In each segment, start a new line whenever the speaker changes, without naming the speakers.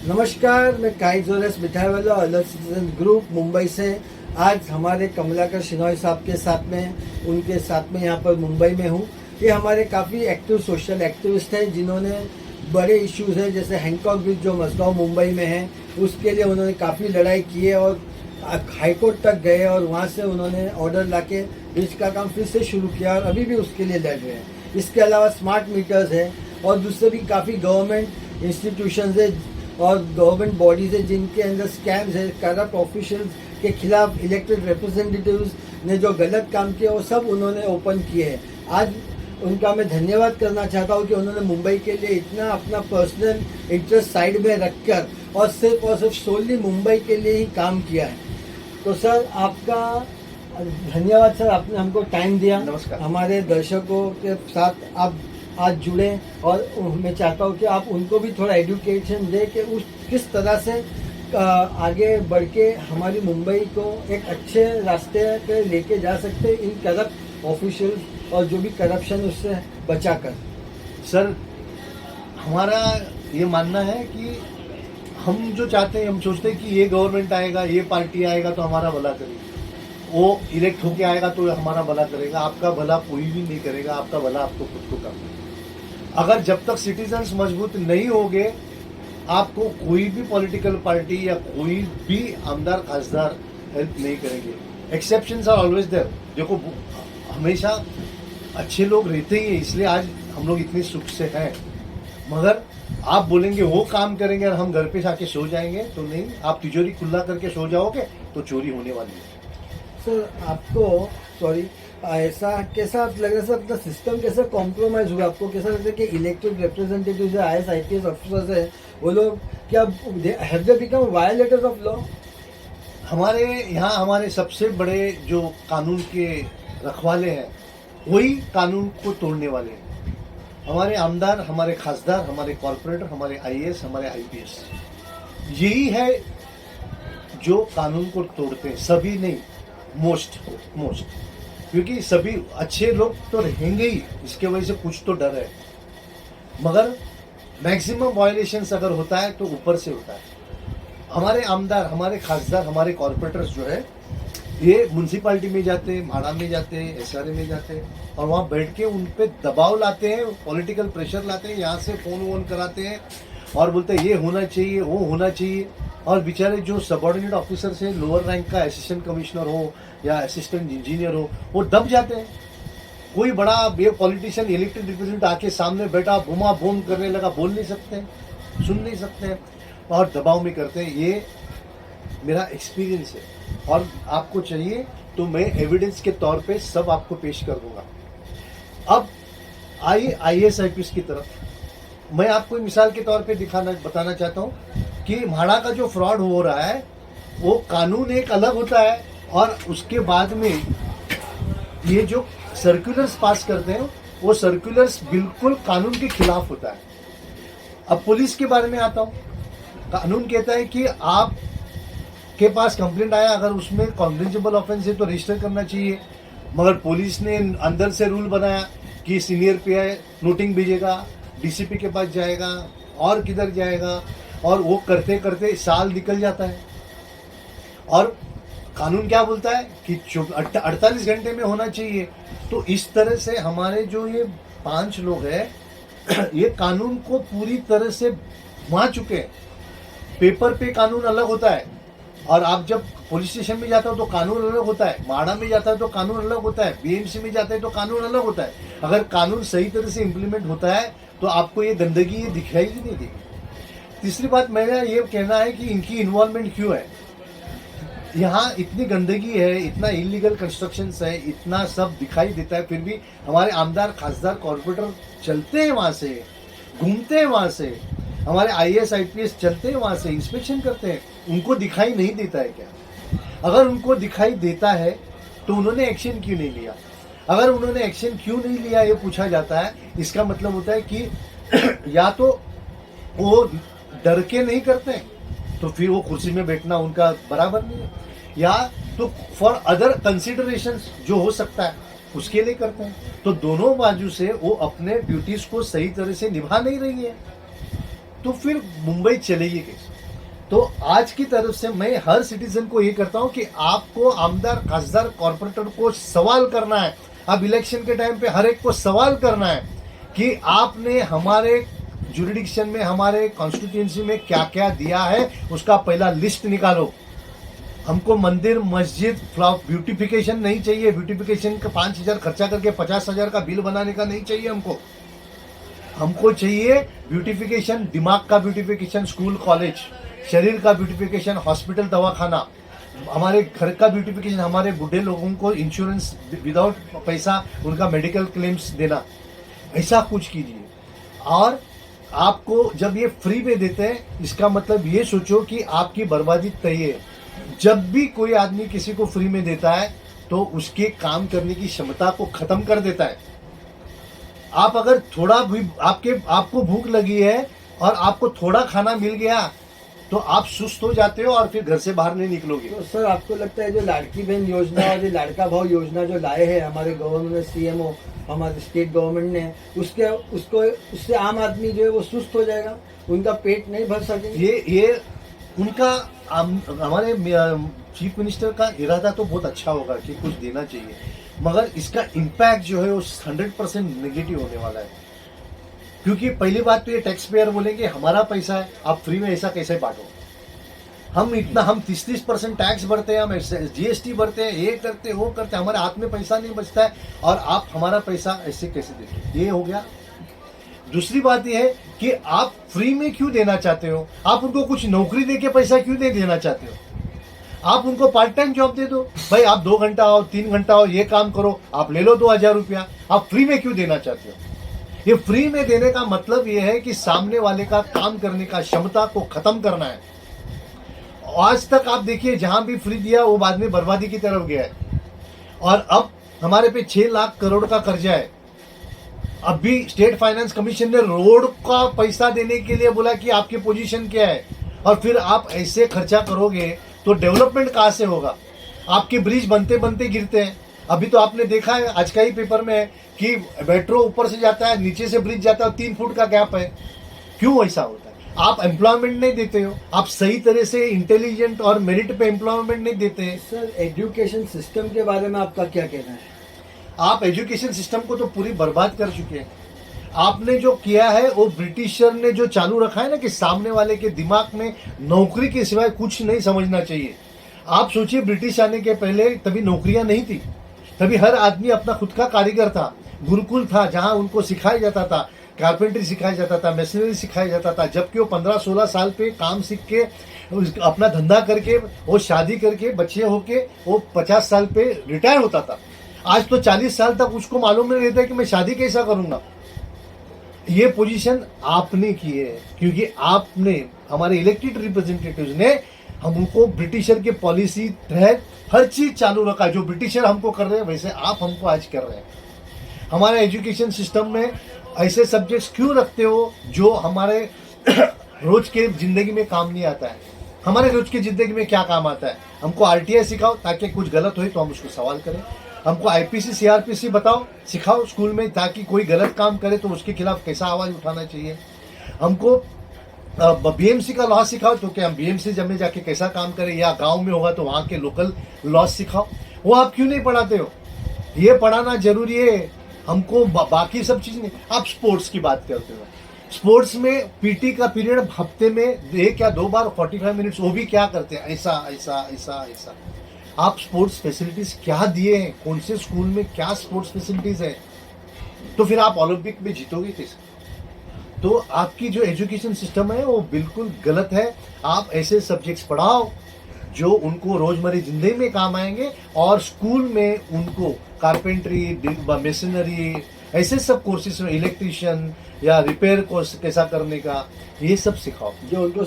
नमस्कार, मैं काइजोरस मिठाईवाला अलग सिटीजन ग्रुप मुंबई से। आज हमारे कमलाकर शिनॉय साहब के साथ में उनके साथ में यहाँ पर मुंबई में हूँ। ये हमारे काफ़ी एक्टिव सोशल एक्टिविस्ट हैं जिन्होंने बड़े इश्यूज हैं जैसे हैंकॉक ब्रिज जो मस्गांव मुंबई में है, उसके लिए उन्होंने काफ़ी लड़ाई की है और हाईकोर्ट तक गए और वहाँ से उन्होंने ऑर्डर लाके ब्रिज का काम फिर से शुरू किया और अभी भी उसके लिए लड़ रहे हैं। इसके अलावा स्मार्ट मीटर्स है और दूसरे भी काफ़ी गवर्नमेंट इंस्टीट्यूशंस है और गवर्नमेंट बॉडीज है जिनके अंदर स्कैम्स है, करप्ट ऑफिशियल्स के खिलाफ इलेक्टेड रिप्रेजेंटेटिव्स ने जो गलत काम किया वो सब उन्होंने ओपन किए हैं। आज उनका मैं धन्यवाद करना चाहता हूँ कि उन्होंने मुंबई के लिए इतना अपना पर्सनल इंटरेस्ट साइड में रखकर और सिर्फ सोली मुंबई के लिए ही काम किया है। तो सर आपका धन्यवाद सर, आपने हमको टाइम दिया।
नमस्कार।
हमारे दर्शकों के साथ आप आज जुड़े और मैं चाहता हूँ कि आप उनको भी थोड़ा एजुकेशन दें कि उस किस तरह से आगे बढ़ के हमारी मुंबई को एक अच्छे रास्ते पे लेके जा सकते इन करप्ट ऑफिशियल्स और जो भी करप्शन उससे बचाकर।
सर, हमारा ये मानना है कि हम जो चाहते हैं, हम सोचते हैं कि ये गवर्नमेंट आएगा, ये पार्टी आएगा तो हमारा भला करेगा, वो इलेक्ट होके आएगा तो हमारा भला करेगा। आपका भला कोई भी नहीं करेगा, आपका भला आपको खुद को करना है। अगर जब तक सिटीजन्स मजबूत नहीं होंगे, आपको कोई भी पॉलिटिकल पार्टी या कोई भी आमदार खासदार हेल्प नहीं करेंगे। Exceptions are always there. देखो, हमेशा अच्छे लोग रहते ही हैं, इसलिए आज हम लोग इतने सुख से हैं। मगर आप बोलेंगे वो काम करेंगे और हम घर पे आके सो जाएंगे तो नहीं। आप तिजोरी खुला करके सो जाओगे तो चोरी होने वाली है।
सर आपको ऐसा कैसा लग रहा है सर, अपना सिस्टम कैसा कॉम्प्रोमाइज हुआ? आपको कैसा लगता है कि इलेक्टेड रिप्रेजेंटेटिव जो IAS IPS ऑफिसर्स है वो लोग क्या have they become violators of law?
हमारे यहाँ हमारे सबसे बड़े जो कानून के रखवाले हैं वही कानून को तोड़ने वाले हैं। हमारे आमदार, हमारे खासदार, हमारे कॉरपोरेटर, हमारे IAS, हमारे IPS, यही है जो कानून को तोड़ते हैं। सभी नहीं, मोस्ट, क्योंकि सभी अच्छे लोग तो रहेंगे ही, इसके वजह से कुछ तो डर है। मगर मैक्सिमम वायलेशंस अगर होता है तो ऊपर से होता है। हमारे आमदार, हमारे खासदार, हमारे कॉरपोरेटर्स जो है ये म्यूनसिपालिटी में जाते हैं, भाड़ा में जाते हैं, SRA में जाते हैं और वहाँ बैठ के उन पे दबाव लाते हैं, पॉलिटिकल प्रेशर लाते हैं, यहाँ से फोन वोन कराते हैं और बोलते हैं ये होना चाहिए, वो होना चाहिए। और बेचारे जो सबऑर्डिनेट ऑफिसर से लोअर रैंक का असिस्टेंट कमिश्नर हो या असिस्टेंट इंजीनियर हो, वो दब जाते हैं। कोई बड़ा ये पॉलिटिशियन इलेक्टेड रिप्रेजेंटेटिव आके सामने बैठा बूमा बूम करने लगा, बोल नहीं सकते हैं, सुन नहीं सकते हैं और दबाव में करते हैं। ये मेरा एक्सपीरियंस है और आपको चाहिए तो मैं एविडेंस के तौर पे सब आपको पेश कर दूंगा। अब आइए IAS IPS की तरफ। मैं आपको मिसाल के तौर पे बताना चाहता हूँ कि म्हाड़ा का जो फ्रॉड हो रहा है वो कानून एक अलग होता है और उसके बाद में ये जो सर्कुलर्स पास करते हैं वो सर्कुलर्स बिल्कुल कानून के खिलाफ होता है। अब पुलिस के बारे में आता हूँ। कानून कहता है कि आप के पास कंप्लेंट आया, अगर उसमें कॉग्निजेबल ऑफेंस है तो रजिस्टर करना चाहिए। मगर पुलिस ने अंदर से रूल बनाया कि सीनियर PI नोटिंग भेजेगा, DCP के पास जाएगा और किधर जाएगा, और वो करते करते साल निकल जाता है। और कानून क्या बोलता है कि 48 घंटे में होना चाहिए। तो इस तरह से हमारे जो ये 5 लोग हैं ये कानून को पूरी तरह से घुमा चुके हैं। पेपर पे कानून अलग होता है और आप जब पुलिस स्टेशन में जाते हो तो कानून अलग होता है, माड़ा में जाता है तो कानून अलग होता है, BMC में जाता है तो कानून अलग होता है। अगर कानून सही तरह से इम्प्लीमेंट होता है तो आपको ये गंदगी ये दिखाई ही नहीं देगी। तीसरी बात मेरा ये कहना है कि इनकी इन्वॉल्वमेंट क्यों है। यहाँ इतनी गंदगी है, इतना इलीगल कंस्ट्रक्शन है, इतना सब दिखाई देता है, फिर भी हमारे आमदार, खासदार, कॉर्पोरेटर चलते हैं वहाँ से, घूमते हैं वहाँ से, हमारे IAS IPS चलते हैं वहाँ से, इंस्पेक्शन करते हैं। उनको दिखाई नहीं देता है क्या? अगर उनको दिखाई देता है तो उन्होंने एक्शन क्यों नहीं लिया? अगर उन्होंने एक्शन क्यों नहीं लिया ये पूछा जाता है, इसका मतलब होता है कि या तो वो डर के नहीं करते तो फिर वो कुर्सी में बैठना उनका बराबर नहीं है, या तो फॉर अदर कंसिडरेशंस जो हो सकता है उसके लिए करते हैं। तो दोनों बाजू से वो अपने ड्यूटीज को सही तरह से निभा नहीं रही है, तो फिर मुंबई चलेगी कैसे? तो आज की तरफ से मैं हर सिटीजन को ये करता हूं कि आपको आमदार, खासदार, कॉर्पोरेटर को सवाल करना है। अब इलेक्शन के टाइम पे हर एक को सवाल करना है कि आपने हमारे जुरिडिक्शन में, हमारे कॉन्स्टिट्यूएंसी में क्या क्या दिया है, उसका पहला लिस्ट निकालो। हमको मंदिर, मस्जिद, ब्यूटिफिकेशन नहीं चाहिए। ब्यूटिफिकेशन का 5,000 खर्चा करके 50,000 का बिल बनाने का नहीं चाहिए हमको चाहिए ब्यूटिफिकेशन, दिमाग का ब्यूटिफिकेशन, स्कूल कॉलेज, शरीर का ब्यूटिफिकेशन, हॉस्पिटल, दवाखाना, हमारे घर का ब्यूटिफिकेशन, हमारे बूढ़े लोगों को इंश्योरेंस विदाउट पैसा उनका मेडिकल क्लेम्स देना, ऐसा कुछ कीजिए। और आपको जब ये फ्री में देते हैं, इसका मतलब ये सोचो कि आपकी बर्बादी तय है। जब भी कोई आदमी किसी को फ्री में देता है तो उसके काम करने की क्षमता को खत्म कर देता है। आप अगर थोड़ा भी आपको भूख लगी है और आपको थोड़ा खाना मिल गया तो आप सुस्त हो जाते हो और फिर घर से बाहर नहीं निकलोगे।
तो सर आपको लगता है जो लाड़की बहन योजना और जो लाड़का भाव योजना जो लाए हैं हमारे गवर्नमेंट, सीएमओ, हमारे स्टेट गवर्नमेंट ने, उससे आम आदमी जो है वो सुस्त हो जाएगा, उनका पेट नहीं भर सकेंगे?
ये उनका हमारे चीफ मिनिस्टर का इरादा तो बहुत अच्छा होगा कि कुछ देना चाहिए, मगर इसका इम्पैक्ट जो है वो 100% नेगेटिव होने वाला है। क्योंकि पहली बात तो ये टैक्स पेयर बोलेंगे हमारा पैसा है, आप फ्री में ऐसा कैसे बांटो। हम 30% टैक्स भरते हैं, हम जीएसटी भरते हैं, ये करते वो करते, हमारे हाथ में पैसा नहीं बचता है और आप हमारा पैसा ऐसे कैसे देते। ये हो गया। दूसरी बात यह है कि आप फ्री में क्यों देना चाहते हो? आप उनको कुछ नौकरी देके पैसा क्यों नहीं देना चाहते हो? आप उनको पार्ट टाइम जॉब दे दो। भाई आप 2 घंटा आओ, 3 घंटा आओ, ये काम करो, आप ले लो 2,000 रुपया। आप फ्री में क्यों देना चाहते हो? ये फ्री में देने का मतलब ये है कि सामने वाले का काम करने का क्षमता को खत्म करना है। आज तक आप देखिए जहां भी फ्री दिया वो बाद में बर्बादी की तरफ गया है। और अब हमारे पे 6 लाख करोड़ का कर्जा है। अब भी स्टेट फाइनेंस कमीशन ने रोड का पैसा देने के लिए बोला कि आपकी पोजीशन क्या है, और फिर आप ऐसे खर्चा करोगे तो डेवलपमेंट कहां से होगा? आपके ब्रिज बनते बनते गिरते हैं। अभी तो आपने देखा है, आज का ही पेपर में है कि मेट्रो ऊपर से जाता है, नीचे से ब्रिज जाता है, 3 फुट का गैप है। क्यों ऐसा होता है? आप एम्प्लॉयमेंट नहीं देते हो, आप सही तरह से इंटेलिजेंट और मेरिट पे एम्प्लॉयमेंट नहीं देते हैं।
सर एजुकेशन सिस्टम के बारे में आपका क्या कहना है?
आप एजुकेशन सिस्टम को तो पूरी बर्बाद कर चुके हैं। आपने जो किया है वो ब्रिटिशर ने जो चालू रखा है ना कि सामने वाले के दिमाग में नौकरी के सिवाय कुछ नहीं समझना चाहिए। आप सोचिए ब्रिटिश आने के पहले तभी नौकरियां नहीं थी, तभी हर आदमी अपना खुद का कारीगर था। गुरुकुल था जहां उनको सिखाया जाता था, कारपेंटरी सिखाया जाता था, मशीनरी सिखाया जाता था। जबकि वो 15-16 साल पे काम सीख के अपना धंधा करके वो शादी करके बच्चे होके वो 50 साल पे रिटायर होता था। आज तो 40 साल तक उसको मालूम नहीं रहता कि मैं शादी कैसा करूंगा। ये पोजीशन आपने की है क्योंकि आपने, हमारे इलेक्टेड रिप्रेजेंटेटिव्स ने हमको ब्रिटिशर के पॉलिसी तहत हर चीज चालू रखा है। जो ब्रिटिशर हमको कर रहे हैं वैसे आप हमको आज कर रहे हैं। हमारे एजुकेशन सिस्टम में ऐसे सब्जेक्ट्स क्यों रखते हो जो हमारे रोज के जिंदगी में काम नहीं आता है? हमारे रोज की जिंदगी में क्या काम आता है? हमको आरटीआई सिखाओ ताकि कुछ गलत हो तो हम उसको सवाल करें। हमको आईपीसी सीआरपीसी बताओ, सिखाओ स्कूल में, ताकि कोई गलत काम करे तो उसके खिलाफ कैसा आवाज उठाना चाहिए। हमको बीएमसी का लॉ सिखाओ तो कि हम बीएमसी जब में जाके कैसा काम करें, या गांव में होगा तो वहां के लोकल लॉ सिखाओ। वो आप क्यों नहीं पढ़ाते हो? ये पढ़ाना जरूरी है हमको, बाकी सब चीज नहीं। आप स्पोर्ट्स की बात करते हो, स्पोर्ट्स में पीटी का पीरियड हफ्ते में 1 या 2 बार 45 मिनट्स, वो भी क्या करते हैं? ऐसा ऐसा ऐसा ऐसा। आप स्पोर्ट्स फैसिलिटीज क्या दिए हैं? कौन से स्कूल में क्या स्पोर्ट्स फैसिलिटीज है? तो फिर आप ओलंपिक में जीतोगे कैसे? तो आपकी जो एजुकेशन सिस्टम है वो बिल्कुल गलत है। आप ऐसे सब्जेक्ट्स पढ़ाओ जो उनको रोजमर्रा जिंदगी में काम आएंगे, और स्कूल में उनको कारपेंट्री, मशीनरी, ऐसे सब कोर्सेज में, इलेक्ट्रिशियन या रिपेयर कोर्स कैसा करने का, ये सब सिखाओ
जो उनको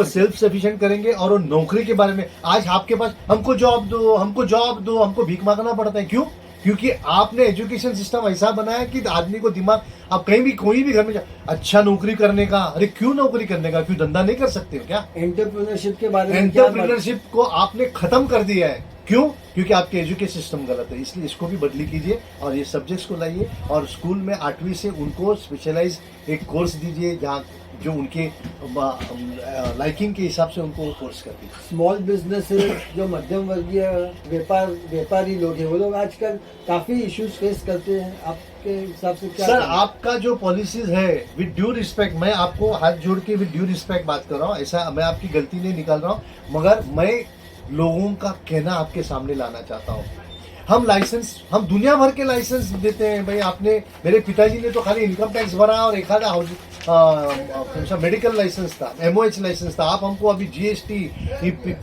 सेल्फ सफिशिएंट करेंगे। और वो नौकरी के बारे में, आज आपके पास हमको जॉब दो, हमको जॉब दो, हमको भीख मांगना पड़ता है। क्यों? क्योंकि आपने एजुकेशन सिस्टम ऐसा बनाया कि आदमी को दिमाग, आप कहीं भी कोई भी घर में अच्छा नौकरी करने का, अरे क्यों नौकरी करने का? क्यों धंधा नहीं कर सकते हो क्या?
एंटरप्रेन्योरशिप के बारे में,
एंटरप्रेन्योरशिप को आपने खत्म कर दिया है। क्यों? क्योंकि आपके एजुकेशन सिस्टम गलत है। इसलिए इसको भी बदली कीजिए और ये सब्जेक्ट्स को लाइए, और स्कूल में 8वीं से उनको स्पेशलाइज एक कोर्स दीजिए जहाँ जो उनके लाइकिंग के हिसाब से उनको कोर्स करती है।
स्मॉल बिजनेसेस, जो मध्यम वर्गीय व्यापारी लोग हैं, वो लोग आजकल काफी इश्यूज फेस करते हैं। आपके हिसाब से क्या
सर,
करें?
आपका जो पॉलिसीज है, विद ड्यू रिस्पेक्ट, मैं आपको हाथ जोड़ के विद ड्यू रिस्पेक्ट बात कर रहा हूँ, ऐसा मैं आपकी गलती नहीं निकाल रहा हूँ, मगर मैं लोगों का कहना आपके सामने लाना चाहता हूँ। हम दुनिया भर के लाइसेंस देते हैं भाई। आपने, मेरे पिताजी ने तो खाली इनकम टैक्स भरा और एक आधा मेडिकल लाइसेंस था, MOH लाइसेंस था। आप हमको अभी GST,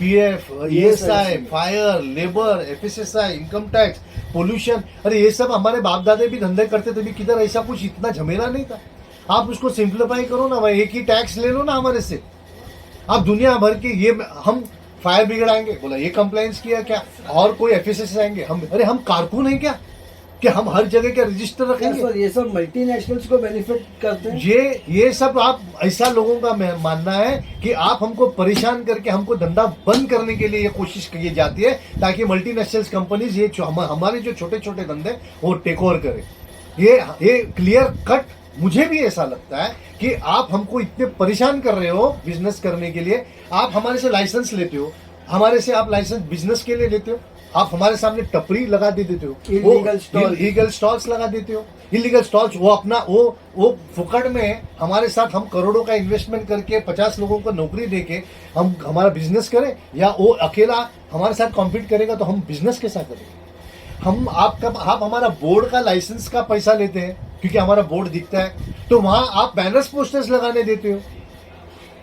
PF, ESI, fire, labour, FSSI, income tax, pollution, अरे ये सब हमारे बाप दादे भी धंधे करते थे भी, किधर ऐसा कुछ इतना झमेला नहीं था। आप उसको सिंप्लीफाई करो ना भाई, एक ही टैक्स ले लो ना हमारे से। आप दुनिया भर के, ये हम फायर ब्रिगेड आएंगे, बोला ये कंप्लेंट्स किया क्या, और कोई FSS आएंगे, हम कारकुन हैं क्या कि हम हर जगह के रजिस्टर रखेंगे?
सर, ये सब मल्टीनेशनल्स को बेनिफिट करते हैं।
ये सब आप ऐसा लोगों का मानना है कि आप हमको परेशान करके हमको धंधा बंद करने के लिए ये कोशिश की जाती है, ताकि मल्टीनेशनल कंपनीज ये हमारे जो छोटे छोटे धंधे वो टेक ओवर करे। ये क्लियर कट मुझे भी ऐसा लगता है कि आप हमको इतने परेशान कर रहे हो बिजनेस करने के लिए। आप हमारे से लाइसेंस लेते हो, हमारे से आप लाइसेंस बिजनेस के लिए लेते हो, आप हमारे सामने टपरी लगा देते हो, इलीगल स्टॉल्स लगा देते हो। इलीगल स्टॉल्स, वो अपना वो फुकट में हमारे साथ हम करोड़ों का इन्वेस्टमेंट करके 50 लोगों को नौकरी देके हम हमारा बिजनेस करें, या वो अकेला हमारे साथ कॉम्पीट करेगा तो हम बिजनेस कैसा करेंगे? आप हमारा बोर्ड का लाइसेंस का पैसा लेते हैं क्योंकि हमारा बोर्ड दिखता है, तो वहां आप बैनर्स पोस्टर्स लगाने देते हो,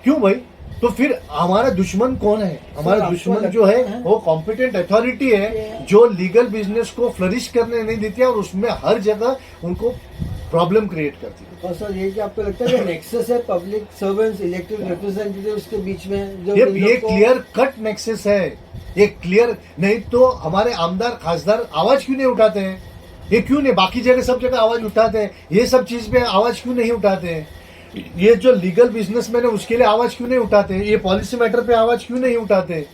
क्यों भाई? तो फिर हमारा दुश्मन कौन है? हमारा दुश्मन जो है वो कॉम्पिटेंट अथॉरिटी है, जो लीगल बिजनेस को फ्लरिश करने नहीं देती है और उसमें हर जगह उनको प्रॉब्लम क्रिएट करती है।
और सर, ये क्या आपको लगता है नेक्सस है पब्लिक सर्वेंट्स, इलेक्टेड रिप्रेजेंटेटिव्स के बीच में? जो
ये क्लियर कट नेक्सस है, ये क्लियर, नहीं तो हमारे आमदार खासदार आवाज क्यों नहीं उठाते हैं? ये क्यों नहीं? बाकी जगह सब जगह आवाज उठाते हैं, ये सब चीज पे आवाज क्यों नहीं उठाते हैं? ये जो लीगल बिजनेसमैन है उसके लिए आवाज क्यों नहीं उठाते हैं? ये पॉलिसी मैटर पे आवाज क्यों नहीं उठाते हैं?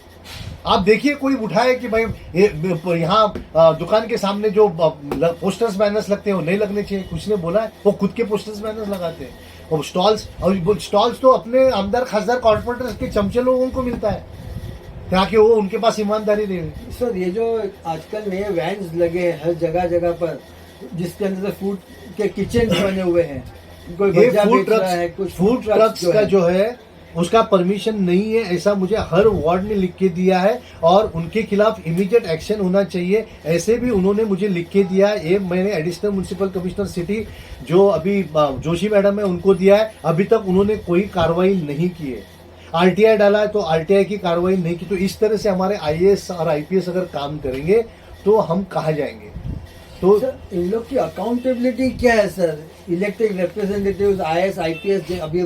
आप देखिए, कोई उठाए कि भाई यहाँ दुकान के सामने जो पोस्टर्स बैनर्स लगते हैं वो नहीं लगने चाहिए, कुछ ने बोला है? वो खुद के पोस्टर्स बैनर्स लगाते हैं। और स्टॉल्स तो अपने आमदार खासदार कॉर्पोरेटर्स के चमचे लोगों को मिलता है, ताकि वो उनके पास ईमानदारी रहे।
सर, ये जो आजकल नए वैन्स लगे हैं हर जगह पर, जिसके अंदर फूड के किचन बने हुए हैं, कोई भजिया बेच रहा है, कुछ
फूड ट्रक्स का जो है उसका परमिशन नहीं है, ऐसा मुझे हर वार्ड ने लिख के दिया है, और उनके खिलाफ इमीडिएट एक्शन होना चाहिए, ऐसे भी उन्होंने मुझे लिख के दिया है। ये मैंने एडिशनल म्युनिसिपल कमिश्नर सिटी जो अभी जोशी मैडम है उनको दिया है, अभी तक उन्होंने कोई कार्रवाई नहीं की है। RTI डाला है तो RTI की कार्रवाई नहीं की। तो इस तरह से हमारे IAS और IPS अगर काम करेंगे तो हम कहाँ जाएंगे? तो
सर, इन लोग की अकाउंटेबिलिटी क्या है sir? Elected representatives, IAS, IPS अभी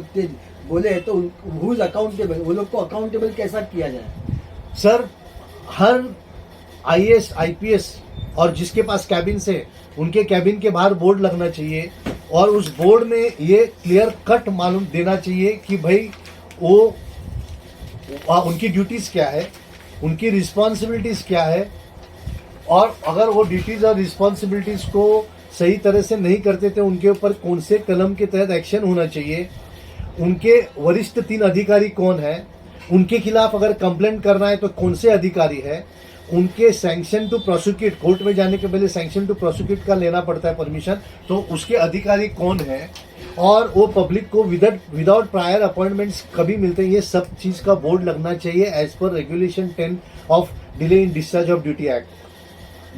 बोले तो हु इज अकाउंटेबल? वो लोग को अकाउंटेबल कैसा किया जाए?
सर, हर IAS, IPS और जिसके पास कैबिन से, उनके कैबिन के बाहर बोर्ड लगना चाहिए, और उस बोर्ड में ये क्लियर कट मालूम देना चाहिए कि भाई वो उनकी ड्यूटीज क्या है, उनकी रिस्पॉन्सिबिलिटीज क्या है, और अगर वो ड्यूटीज और रिस्पॉन्सिबिलिटीज को सही तरह से नहीं करते थे उनके ऊपर कौन से कलम के तहत एक्शन होना चाहिए, उनके वरिष्ठ 3 अधिकारी कौन है, उनके खिलाफ अगर कंप्लेंट करना है तो कौन से अधिकारी है, उनके सैंक्शन टू प्रोसिक्यूट, कोर्ट में जाने के पहले सैंक्शन टू प्रोसिक्यूट का लेना पड़ता है परमिशन, तो उसके अधिकारी कौन है, और वो पब्लिक को विदाउट प्रायर अपॉइंटमेंट्स कभी मिलते हैं, ये सब चीज का बोर्ड लगना चाहिए एज पर regulation 10 of delay in discharge of duty act.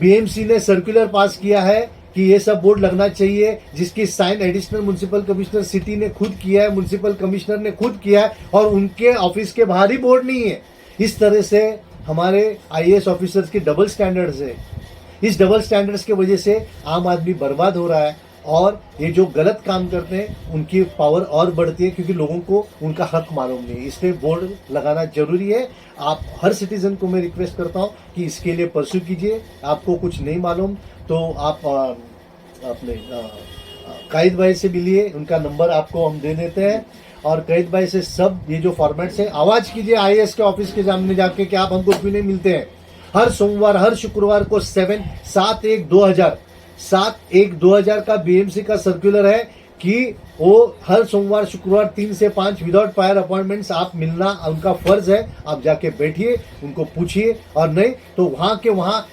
BMC ने सर्कुलर पास किया है कि ये सब बोर्ड लगना चाहिए, जिसकी sign additional municipal commissioner city ने खुद किया है, म्युनिसिपल कमिश्नर ने खुद किया है, और उनके ऑफिस के बाहर ही बोर्ड नहीं है। इस तरह से हमारे IAS ऑफिसर्स के डबल स्टैंडर्ड्स है। इस डबल स्टैंडर्ड्स की वजह से आम आदमी बर्बाद हो रहा है, और ये जो गलत काम करते हैं उनकी पावर और बढ़ती है, क्योंकि लोगों को उनका हक मालूम नहीं है। इसलिए बोर्ड लगाना जरूरी है। आप हर सिटीजन को मैं रिक्वेस्ट करता हूं कि इसके लिए परस्यू कीजिए। आपको कुछ नहीं मालूम तो आप अपने कायद भाई से मिलिए, उनका नंबर आपको हम दे देते हैं, और कैद भाई से सब ये जो फॉर्मेट्स है आवाज कीजिए IAS के ऑफिस के सामने जाके कि आप हमको क्यों नहीं मिलते हैं। हर सोमवार, हर शुक्रवार को 7/1/2000 का BMC का सर्कुलर है कि वो हर सोमवार शुक्रवार 3 से 5 विदाउट प्रायर अपॉइंटमेंट्स आप मिलना उनका फर्ज है। आप जाके बैठिए, उनको पूछिए, और नहीं तो वहाँ के वहाँ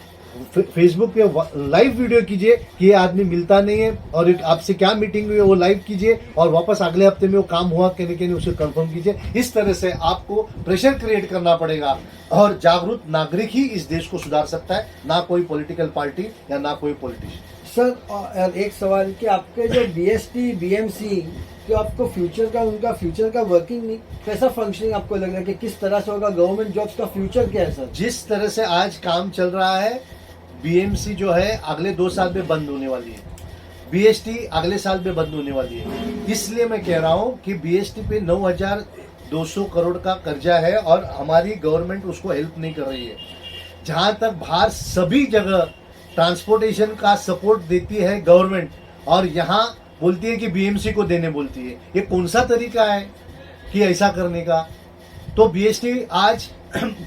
फेसबुक पे लाइव वीडियो कीजिए कि ये आदमी मिलता नहीं है और आपसे क्या मीटिंग हुई है वो लाइव कीजिए, और वापस अगले हफ्ते में वो काम हुआ कि नहीं उसे कंफर्म कीजिए। इस तरह से आपको प्रेशर क्रिएट करना पड़ेगा, और जागरूक नागरिक ही इस देश को सुधार सकता है, ना कोई पॉलिटिकल पार्टी या ना कोई पॉलिटिशियन।
सर और एक सवाल कि आपके जो बीएसटी बीएमसी जो आपको फ्यूचर का उनका फ्यूचर का वर्किंग नहीं कैसा फंक्शनिंग आपको लग रहा है कि किस तरह से होगा, गवर्नमेंट जॉब्स का फ्यूचर क्या है सर?
जिस तरह से आज काम चल रहा है, बीएमसी जो है अगले 2 साल में बंद होने वाली है, बीएसटी अगले साल में बंद होने वाली है। इसलिए मैं कह रहा हूं कि बीएसटी पे 9,200 करोड़ का कर्जा है और हमारी गवर्नमेंट उसको हेल्प नहीं कर रही है। जहां तक बाहर सभी जगह ट्रांसपोर्टेशन का सपोर्ट देती है गवर्नमेंट, और यहाँ बोलती है कि बीएमसी को देने बोलती है। ये कौन सा तरीका है कि ऐसा करने का? तो बीएसटी आज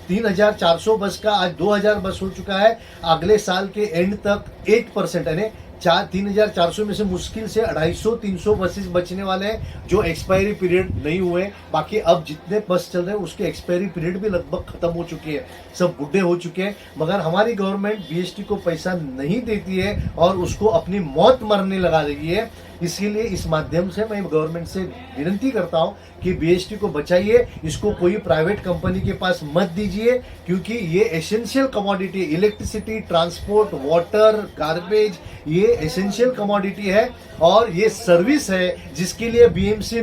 3,400 बस का आज 2,000 बस हो चुका है। अगले साल के एंड तक 8% यानी 3,400 में से मुश्किल से 250-300 बसेस बचने वाले हैं जो एक्सपायरी पीरियड नहीं हुए। बाकी अब जितने बस चल रहे हैं उसके एक्सपायरी पीरियड भी लगभग खत्म हो चुके हैं, सब बुढ़े हो चुके हैं। मगर हमारी गवर्नमेंट बीएसटी को पैसा नहीं देती है और उसको अपनी मौत मरने लगा रही है। इसीलिए इस माध्यम से मैं गवर्नमेंट से विनती करता हूं कि बीएसटी को बचाइए, इसको कोई प्राइवेट कंपनी के पास मत दीजिए, क्योंकि ये essential commodity, electricity, transport, water, garbage, ये एसेंशियल कमोडिटी है और ये सर्विस है जिसके लिए बीएमसी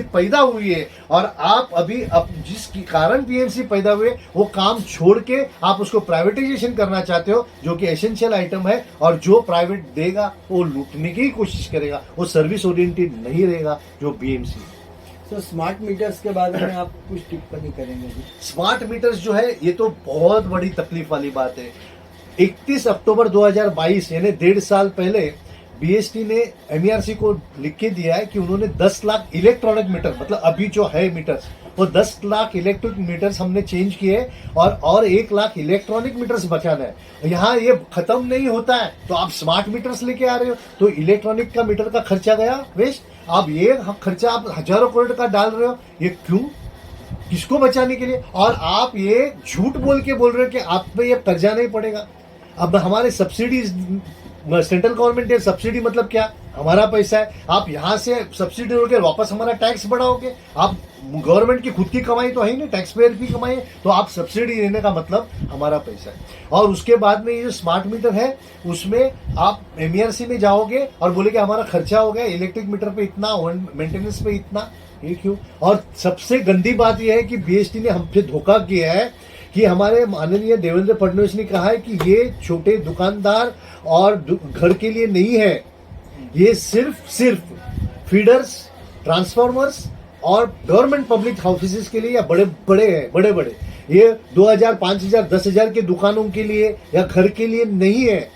पैदा हुई है। और आप अभी जिस कारण बीएमसी पैदा हुए वो काम छोड़ के आप उसको प्राइवेटाइजेशन करना चाहते हो, जो कि एसेंशियल आइटम है, और जो प्राइवेट देगा वो लूटने की ही कोशिश करेगा, वो सर्विस ओरिएंटेड नहीं रहेगा जो बीएमसी।
सर स्मार्ट मीटर्स के बारे में आप कुछ टिप्पणी करेंगे जी?
स्मार्ट मीटर्स जो है ये तो बहुत बड़ी तकलीफ वाली बात है। 31 अक्टूबर 2022 यानी 1.5 साल पहले बीएसटी ने एमईआरसी को लिख के दिया है कि उन्होंने 10 लाख इलेक्ट्रॉनिक मीटर, मतलब अभी जो है मीटर्स वो 10 लाख इलेक्ट्रिक मीटर्स हमने चेंज किए और 1 लाख इलेक्ट्रॉनिक मीटर्स बचाना है। यहाँ ये खत्म नहीं होता है तो आप स्मार्ट मीटर्स लेके आ रहे हो तो इलेक्ट्रॉनिक का मीटर का खर्चा गया वेस्ट। आप ये खर्चा आप हजारों करोड़ का डाल रहे हो, ये क्यों? किसको बचाने के लिए? और आप ये झूठ बोल हो कि आप पे ये कर्जा नहीं पड़ेगा। अब हमारे सब्सिडी सेंट्रल गवर्नमेंट है, सब्सिडी मतलब क्या? हमारा पैसा है, आप यहाँ से सब्सिडी दोगे वापस हमारा टैक्स बढ़ाओगे। आप गवर्नमेंट की खुद की कमाई तो है ही नहीं, टैक्स पेयर की कमाई है, तो आप सब्सिडी देने का मतलब हमारा पैसा है। और उसके बाद में ये जो स्मार्ट मीटर है उसमें आप एमईआरसी में जाओगे और बोलेगे हमारा खर्चा हो गया इलेक्ट्रिक मीटर पे इतना, मेंटेनेंस पे इतना, ये क्यों? और सबसे गंदी बात यह है कि बीएसटी ने हमसे धोखा किया है कि हमारे माननीय देवेंद्र फडणवीस ने कहा है कि ये छोटे दुकानदार और घर के लिए नहीं है, ये सिर्फ फीडर्स, ट्रांसफार्मर्स और गवर्नमेंट पब्लिक ऑफिसेस के लिए या बड़े ये 2,000, 5,000, 10,000 के दुकानों के लिए या घर के लिए नहीं है।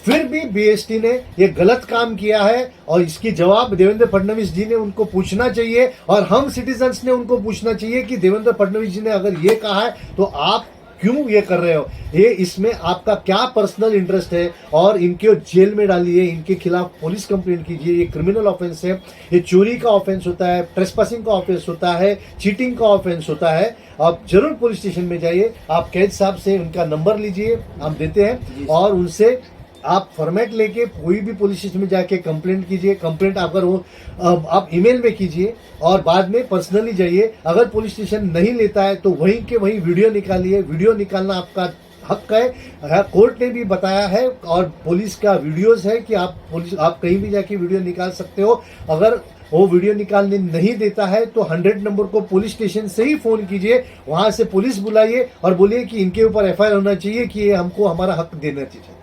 फिर भी बीएसटी ने ये गलत काम किया है और इसकी जवाब देवेंद्र फडणवीस जी ने उनको पूछना चाहिए और हम सिटीजन्स ने उनको पूछना चाहिए कि देवेंद्र फडणवीस जी ने अगर ये कहा है तो आप क्यों ये कर रहे हो? ये इसमें आपका क्या पर्सनल इंटरेस्ट है? और इनके जेल में डालिए, इनके खिलाफ पुलिस कंप्लेंट कीजिए। ये क्रिमिनल ऑफेंस है, ये चोरी का ऑफेंस होता है, ट्रेसपासिंग का ऑफेंस होता है, चीटिंग का ऑफेंस होता है। आप जरूर पुलिस स्टेशन में जाइए, आप कैद साहब से उनका नंबर लीजिए, हम देते हैं, और उनसे आप फॉर्मेट लेके कोई भी पुलिस स्टेशन में जाके कंप्लेंट कीजिए। कंप्लेंट अगर वो आप ईमेल में कीजिए और बाद में पर्सनली जाइए। अगर पुलिस स्टेशन नहीं लेता है तो वहीं के वहीं वीडियो निकालिए। वीडियो निकालना आपका हक है, कोर्ट ने भी बताया है और पुलिस का वीडियोस है कि आप कहीं भी जाके वीडियो निकाल सकते हो। अगर वो वीडियो निकालने नहीं देता है तो 100 नंबर को पुलिस स्टेशन से ही फोन कीजिए, वहां से पुलिस बुलाइए और बोलिए कि इनके ऊपर एफआईआर होना चाहिए कि ये हमको हमारा हक देना चाहिए।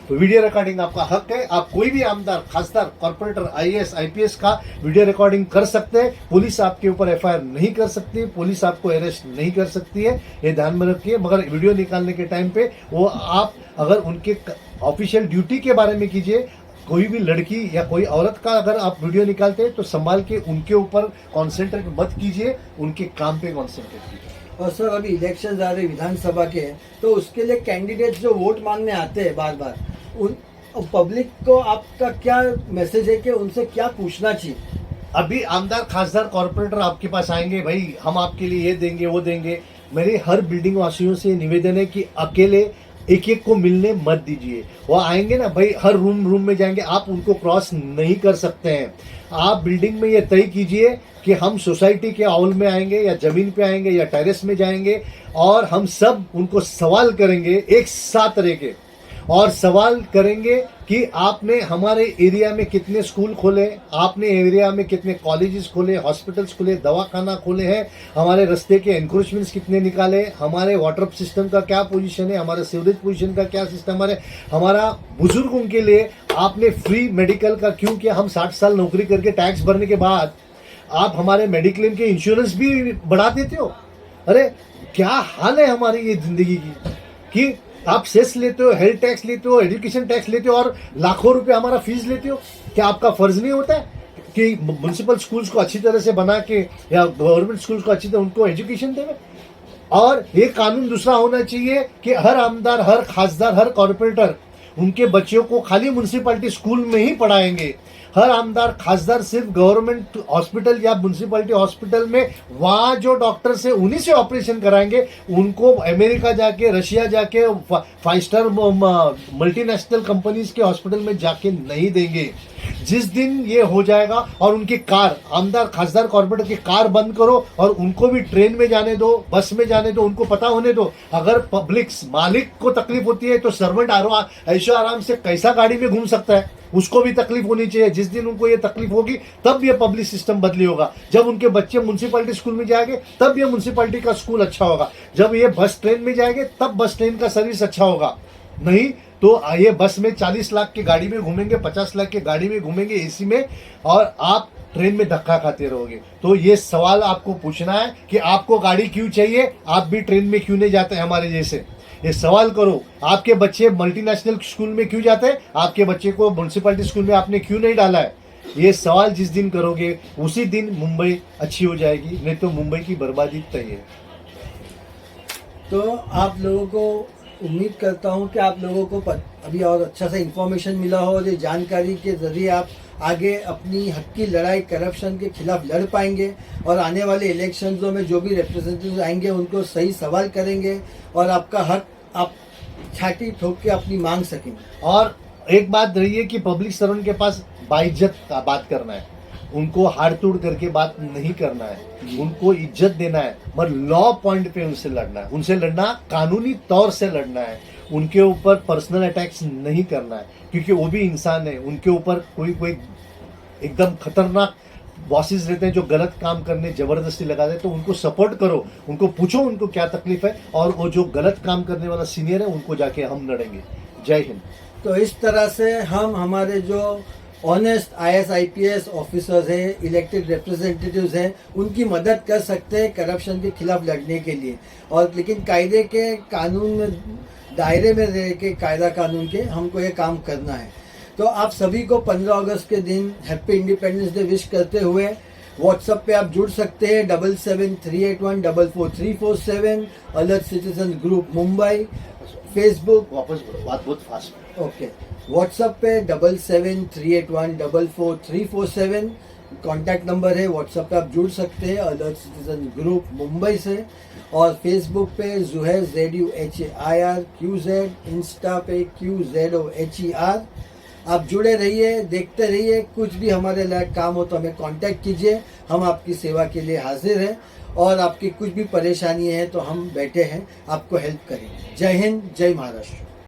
तो वीडियो रिकॉर्डिंग आपका हक है। आप कोई भी आमदार, खासदार, कॉर्पोरेटर, आईएएस, आईपीएस का वीडियो रिकॉर्डिंग कर सकते हैं। पुलिस आपके ऊपर एफआईआर नहीं कर सकती, पुलिस आपको अरेस्ट नहीं कर सकती है, ये ध्यान में रखिए। मगर वीडियो निकालने के टाइम पे वो आप अगर उनके ऑफिशियल ड्यूटी के बारे में कीजिए। कोई भी लड़की या कोई औरत का अगर आप वीडियो निकालते हैं तो संभाल के उनके ऊपर कॉन्सेंट्रेट मत कीजिए, उनके काम पे कॉन्सेंट्रेट कीजिए।
और सर अभी इलेक्शन आ रहे विधानसभा के, तो उसके लिए कैंडिडेट्स जो वोट मांगने आते हैं बार बार, पब्लिक को आपका क्या मैसेज है कि उनसे क्या पूछना चाहिए?
अभी आमदार खासदार कॉर्पोरेटर आपके पास आएंगे, भाई हम आपके लिए ये देंगे वो देंगे। मेरे हर बिल्डिंग वासियों से निवेदन है कि अकेले एक एक को मिलने मत दीजिए। वो आएंगे ना भाई, हर रूम में जाएंगे, आप उनको क्रॉस नहीं कर सकते हैं। आप बिल्डिंग में ये तय कीजिए कि हम सोसाइटी के हॉल में आएंगे या जमीन पे आएंगे या टेरेस में जाएंगे, और हम सब उनको सवाल करेंगे एक साथ रह के, और सवाल करेंगे कि आपने हमारे एरिया में कितने स्कूल खोले, आपने एरिया में कितने कॉलेजेस खोले, हॉस्पिटल्स खोले, दवाखाना खोले हैं, हमारे रास्ते के एनक्रोचमेंट्स कितने निकाले, हमारे वाटर सिस्टम का क्या पोजीशन है, हमारे सीवरेज पोजीशन का क्या सिस्टम है, हमारा बुजुर्गों के लिए आपने फ्री मेडिकल का क्यों किया। हम 60 साल नौकरी करके टैक्स भरने के बाद आप हमारे मेडिक्लेम के इंश्योरेंस भी बढ़ा देते हो। अरे क्या हाल है हमारी ये जिंदगी की कि आप सेस लेते हो, हेल्थ टैक्स लेते हो, एजुकेशन टैक्स लेते हो और लाखों रुपए हमारा फीस लेते हो। क्या आपका फर्ज नहीं होता है कि म्युनिसिपल स्कूल्स को अच्छी तरह से बना के या गवर्नमेंट स्कूल्स को अच्छी तरह उनको एजुकेशन देवे? और ये कानून दूसरा होना चाहिए कि हर आमदार, हर खासदार, हर कॉर्पोरेटर उनके बच्चों को खाली म्युनिसिपैलिटी स्कूल में ही पढ़ाएंगे। हर आमदार खासदार सिर्फ गवर्नमेंट हॉस्पिटल या म्युनिसिपैलिटी हॉस्पिटल में वहां जो डॉक्टर से उन्हीं से ऑपरेशन कराएंगे। उनको अमेरिका जाके, रशिया जाके, 5 स्टार मल्टीनेशनल कंपनीज के हॉस्पिटल में जाके नहीं देंगे। जिस दिन ये हो जाएगा, और उनकी कार, आमदार खासदार कॉर्पोरेटर की कार बंद करो और उनको भी ट्रेन में जाने दो, बस में जाने दो, उनको पता होने दो। अगर पब्लिक मालिक को तकलीफ होती है तो सर्वेंट ऐशो आराम से कैसा गाड़ी में घूम सकता है, उसको भी तकलीफ होनी चाहिए। जिस दिन उनको ये तकलीफ होगी तब ये पब्लिक सिस्टम बदली होगा। जब उनके बच्चे म्युनिसिपैलिटी स्कूल में जाएंगे तब ये म्युनिसिपैलिटी का स्कूल अच्छा होगा। जब ये बस ट्रेन में जाएंगे तब बस ट्रेन का सर्विस अच्छा होगा। नहीं तो ये बस में 40 लाख की गाड़ी में घूमेंगे, 50 लाख की गाड़ी में घूमेंगे एसी में, और आप ट्रेन में धक्का खाते रहोगे। तो ये सवाल आपको पूछना है कि आपको गाड़ी क्यों चाहिए, आप भी ट्रेन में क्यों नहीं जाते हमारे जैसे। ये सवाल करो। आपके बच्चे मल्टीनेशनल स्कूल में क्यों जाते हैं, आपके बच्चे को म्युनिसिपैलिटी स्कूल में आपने क्यों नहीं डाला है। ये सवाल जिस दिन करोगे उसी दिन मुंबई अच्छी हो जाएगी, नहीं तो मुंबई की बर्बादी तय है।
तो आप लोगों को उम्मीद करता हूं कि आप लोगों को अभी और अच्छा सा इन्फॉर्मेशन मिला हो, और ये जानकारी के ज़रिए आप आगे अपनी हक की लड़ाई करप्शन के खिलाफ लड़ पाएंगे, और आने वाले इलेक्शंसों में जो भी रिप्रेजेंटेटिव आएंगे उनको सही सवाल करेंगे, और आपका हक आप छाती ठोक के अपनी मांग सकेंगे।
और एक बात रही है कि पब्लिक सर्वेंट के पास बाइज्जत का बात करना है, उनको हाड़ तोड़ करके बात नहीं करना है, उनको इज्जत देना है, मगर लॉ पॉइंट पे उनसे लड़ना है। उनसे लड़ना कानूनी तौर से लड़ना है, उनके ऊपर पर्सनल अटैक्स नहीं करना है, क्योंकि वो भी इंसान है। उनके ऊपर कोई एकदम खतरनाक बॉसेस रहते हैं जो गलत काम करने जबरदस्ती लगा देते, तो उनको सपोर्ट करो, उनको पूछो उनको क्या तकलीफ है, और वो जो गलत काम करने वाला सीनियर है उनको जाके हम लड़ेंगे। जय हिंद।
तो इस तरह से हम हमारे जो ऑनेस्ट IAS IPS ऑफिसर्स हैं, इलेक्टेड रिप्रेजेंटेटिव्स हैं, उनकी मदद कर सकते हैं करप्शन के खिलाफ लड़ने के लिए। और लेकिन कायदे के कानून में दायरे में रह के, कायदा कानून के हमको ये काम करना है। तो आप सभी को 15 अगस्त के दिन हैप्पी इंडिपेंडेंस डे विश करते हुए व्हाट्सएप पे आप जुड़ सकते हैं 7738144347, alert citizen group Mumbai, Facebook,
वापस बात बहुत फास्ट।
ओके, व्हाट्सएप पे 7738144347 कॉन्टैक्ट नंबर है। व्हाट्सएप पे आप जुड़ सकते हैं अलर्ट सिटीजन ग्रुप मुंबई से, और फेसबुक पे जुहैर ZUHAIR QZ, इंस्टा पे QZOHER। आप जुड़े रहिए, देखते रहिए। कुछ भी हमारे लायक काम हो तो हमें कांटेक्ट कीजिए, हम आपकी सेवा के लिए हाजिर हैं, और आपकी कुछ भी परेशानी है तो हम बैठे हैं आपको हेल्प करेंगे। जय हिंद, जय महाराष्ट्र।